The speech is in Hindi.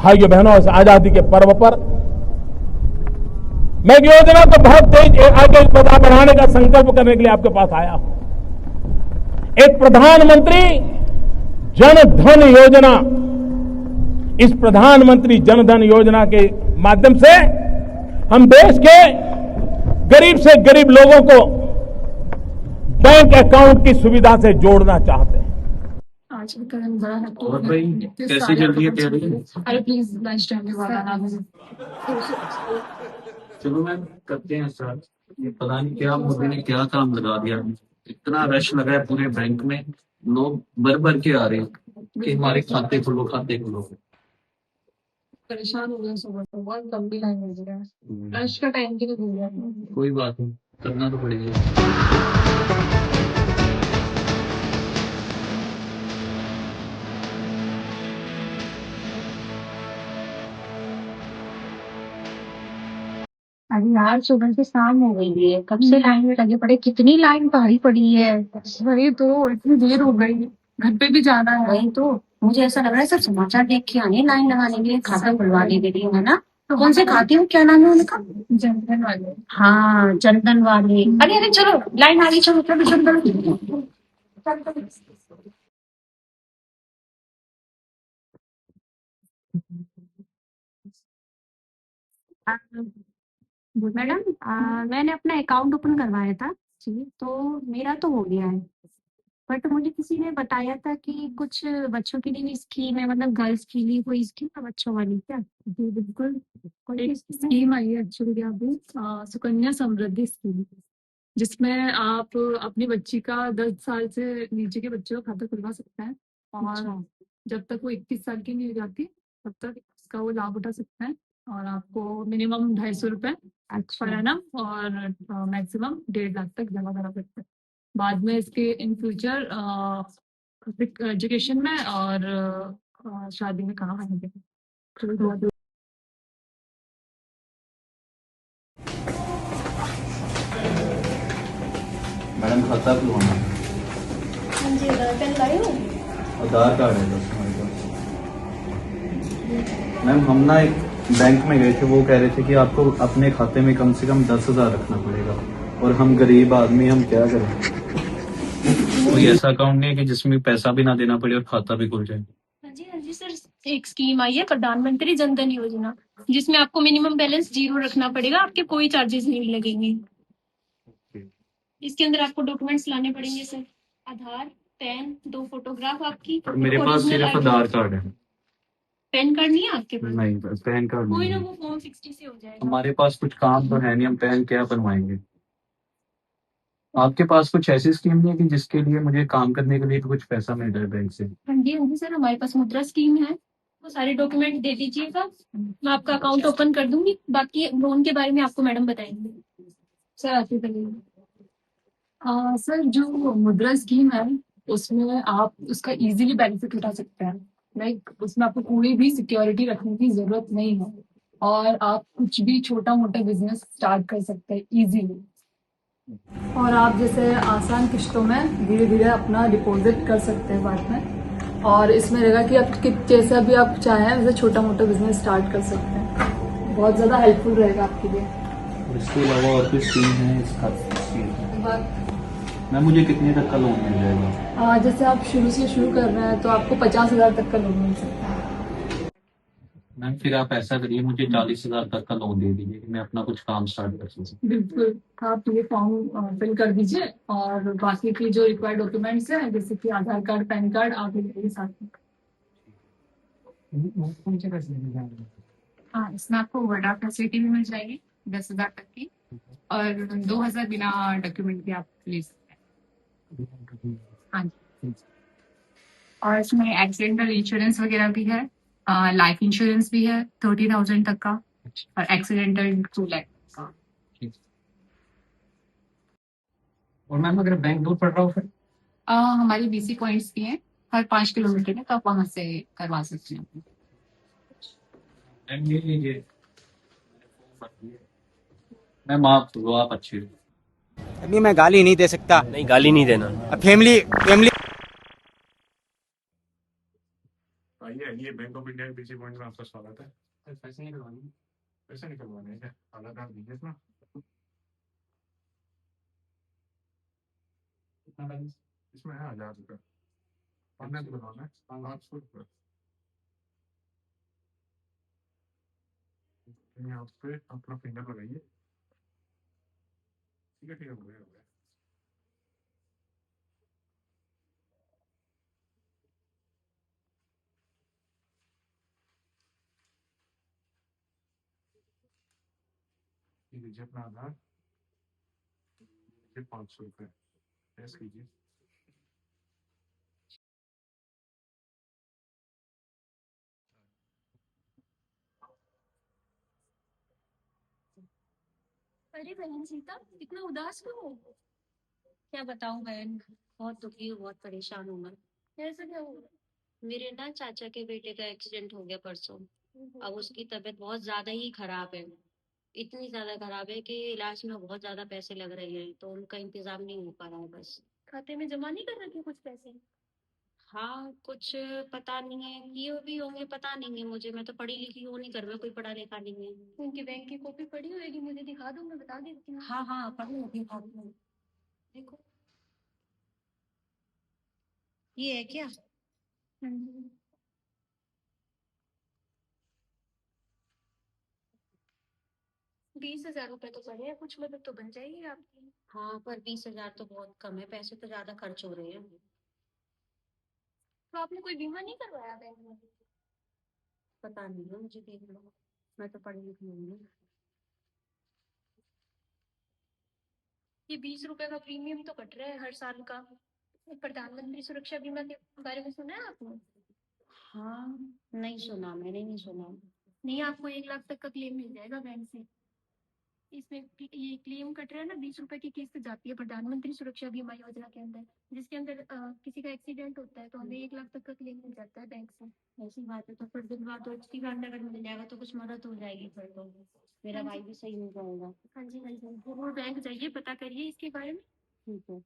भाइयों बहनों, इस आजादी के पर्व पर मैं एक योजना को बहुत तेज आगे बढ़ाने का संकल्प करने के लिए आपके पास आया हूं। एक प्रधानमंत्री जन धन योजना, इस प्रधानमंत्री जन धन योजना के माध्यम से हम देश के गरीब से गरीब लोगों को बैंक अकाउंट की सुविधा से जोड़ना चाहते हैं। आज का कदम बड़ा है तो और भाई कैसी चल रही है तैयारी? अरे प्लीज लंच टाइम में वाला ना चलो मैम करते हैं स्टार्ट। ये पता नहीं क्या मोदी ने क्या काम लगा दिया, इतना रश लगा है पूरे बैंक में, लोग भर भर के आ रहे हैं कि हमारे खाते खुलो खाते खुलो। परेशान हो गया, सुबह तो बहुत लंबी लाइन हो गया है, लंच का टाइम के लिए भूल गया। कोई बात नहीं, करना तो पड़ेगा। अरे यार सुबह से शाम हो गई है, कब से लाइन में लगे पड़े, कितनी लाइन भारी पड़ी है। वही तो, इतनी देर हो गई, घर पे भी जाना है। वही तो, मुझे ऐसा लग रहा है सब समाचार देख के आने लाइन लगाने के लिए, खाता खुलवाने के लिए, है ना? तो कौन से खाते हो, क्या नाम है उनका? जनधन वाले। हाँ, जनधन वाले। अरे अरे चलो लाइन आ गई, चलो चलो चलो। मैडम, मैंने अपना अकाउंट ओपन करवाया था जी, तो मेरा तो हो गया है, बट मुझे किसी ने बताया था कि कुछ बच्चों के लिए भी स्कीम है, मतलब गर्ल्स के लिए कोई स्कीम है बच्चों वाली, क्या? जी बिल्कुल, एक स्कीम आई है एक्चुअली अभी, सुकन्या समृद्धि स्कीम, जिसमें आप अपनी बच्ची का 10 साल से नीचे के बच्चे का खाता खुलवा सकते हैं, और जब तक वो 21 साल की नहीं हो जाती तब तक इसका वो लाभ उठा सकते हैं। और आपको मिनिमम 250 रुपए पर एनम और मैक्सिमम 1.5 लाख तक जमा करा सकते हैं। बाद में इसके इन फ्यूचर एजुकेशन में और शादी में काम आएंगे। मैडम खाता खुलवाना, हाँ जी, आधार कार्ड लाए हो? आधार कार्ड है बस हमारे पास। मैम हम ना एक बैंक में गए थे, वो कह रहे थे कि आपको अपने खाते में कम से कम 10,000 रखना पड़ेगा, और हम गरीब आदमी, हम क्या करें? कोई ऐसा अकाउंट नहीं है कि जिसमें पैसा भी ना देना पड़े और खाता भी खुल जाए? हाँ जी सर, एक स्कीम आई है प्रधानमंत्री जन धन योजना, जिसमें आपको मिनिमम बैलेंस 0 रखना पड़ेगा, आपके कोई चार्जेस नहीं लगेंगे। इसके अंदर आपको डॉक्यूमेंट्स लाने पड़ेंगे सर, आधार, पैन, 2 फोटोग्राफ आपकी। मेरे पास सिर्फ आधार कार्ड है। पैन कार्ड नहीं है आपके पास? नहीं, पैन कार्ड कोई नहीं ना, है। वो फॉर्म 60 से हो जाएगा। हमारे पास कुछ काम तो है नहीं, हम पैन क्या बनवाएंगे? आपके पास कुछ ऐसी स्कीम नहीं है कि जिसके लिए मुझे काम करने के लिए तो कुछ पैसा मिल जाए बैंक से? हाँ जी सर, हमारे पास मुद्रा स्कीम है, वो सारे डॉक्यूमेंट दे दीजिएगा, मैं आपका अकाउंट ओपन कर दूंगी, बाकी लोन के बारे में आपको मैडम बताएंगे। सर आप ही करिए। सर जो मुद्रा स्कीम है उसमें आप उसका इजीली बेनिफिट उठा सकते हैं, लाइक उसमें आपको कोई भी सिक्योरिटी रखने की जरूरत नहीं है, और आप कुछ भी छोटा मोटा बिजनेस स्टार्ट कर सकते हैं इजीली, और आप जैसे आसान किश्तों में धीरे धीरे अपना डिपॉजिट कर सकते हैं बाद में, और इसमें रहेगा कि आप जैसा भी आप चाहें वैसे छोटा मोटा बिजनेस स्टार्ट कर सकते हैं, बहुत ज़्यादा हेल्पफुल रहेगा आपके लिए। इसके अलावा और कुछ स्कीम है इसका? मैम मुझे कितने तक का लोन मिल जाएगा? जैसे आप शुरू से शुरू कर रहे हैं तो आपको 50,000 तक का लोन मिल सकता है। मैम फिर आप ऐसा करिए, मुझे 40,000 तक का लोन दे दीजिए कि मैं अपना कुछ काम स्टार्ट कर सकूँ। बिल्कुल, आप ये फॉर्म फिल कर दीजिए, और बाकी की जो रिक्वायर्ड डॉक्यूमेंट्स हैं जैसे कि आधार कार्ड, पैन कार्ड, आप लेके साथ में। हाँ, इसमें आपको ओवरड्राफ्ट फैसिलिटी भी मिल जाएगी 10,000 तक की, और 2,000 बिना डॉक्यूमेंट के आप ले सकते हैं। हाँ जी, और इसमें एक्सीडेंटल इंश्योरेंस वगैरह भी है, लाइफ इंश्योरेंस भी है 30,000 तक का, और एक्सीडेंटल 2 लाख का। और मैम अगर बैंक दूर पड़ रहा हो फिर? हमारी BC पॉइंट्स भी हैं हर 5 किलोमीटर में, तो आप वहां से करवा सकते हैं। मैम ये लीजिए। मैम आप तो आप अच्छी हो। अभी मैं गाली नहीं दे सकता। नहीं, गाली नहीं देना। फैमिली फैमिली आइए ये बैंक ऑफ इंडिया के बीसी पॉइंट में आपका स्वागत है। पैसे निकलवाने पैसे निकलवाने हैं क्या? आधार कार्ड दीजिए अपना। कितना बैलेंस इसमें है 1000 रुपये। कितना निकलवाना है? 500 रुपये। यहाँ पे अपना फिंगर लगाइए। ठीक है हो गया हो गया। ये लीजिए अपना आधार, 500 रुपये ऐसे कीजिए। अरे बहन सीता, इतना उदास क्यों हो? क्या बताऊं बहन, बहुत दुखी हूँ, बहुत परेशान हूँ मैं। ऐसा क्या हुआ? मेरे ना चाचा के बेटे का एक्सीडेंट हो गया परसों। अब उसकी तबीयत बहुत ज्यादा ही खराब है। इतनी ज्यादा खराब है कि इलाज में बहुत ज्यादा पैसे लग रहे हैं, तो उनका इंतजाम नहीं हो पा रहा है बस। खाते में जमा नहीं कर रखे कुछ पैसे? हाँ, कुछ पता नहीं है, किए भी होंगे, पता नहीं है मुझे, मैं तो पढ़ी लिखी हूँ नहीं, घर में कोई पढ़ा लिखा नहीं है। उनकी बैंक की कॉपी पड़ी होगी, मुझे दिखा दो, मैं बता देती हूँ। हाँ हाँ, पढ़ी होगी खाते में। देखो, ये है क्या? हम्म। 20,000 रुपए तो पड़े हैं, कुछ मदद तो बन जाएगी आपकी। हाँ, पर 20,000 तो बहुत कम है, पैसे तो ज्यादा खर्च हो रहे हैं। तो आपने कोई बीमा नहीं करवाया बैंक में? पता नहीं है, मुझे देख लो, मैं तो पढ़ी लिखी हूँ नहीं। ये 20 रुपए का प्रीमियम तो कट रहा है हर साल का। प्रधानमंत्री सुरक्षा बीमा के बारे में सुना है आपने? हाँ, नहीं सुना, मैंने नहीं सुना। नहीं, आपको 1 लाख तक का क्लेम मिल जाएगा बैंक से। इसमें ये क्लेम कट रहा है ना, 20 रुपए की किस्त जाती है प्रधानमंत्री सुरक्षा बीमा योजना के अंदर, जिसके अंदर किसी का एक्सीडेंट होता है तो हमें 1 लाख तक का क्लेम मिल जाता है बैंक से। ऐसी बात है तो फिर दिन बाद तो एचटी कार्ड अगर मिल जाएगा तो कुछ मदद हो जाएगी, फिर तो मेरा हाँ भाई जी, भी सही हो जाएगा। हाँ जी, हाँ जी, जरूर बैंक जाइए, पता करिए इसके बारे में। ठीक है।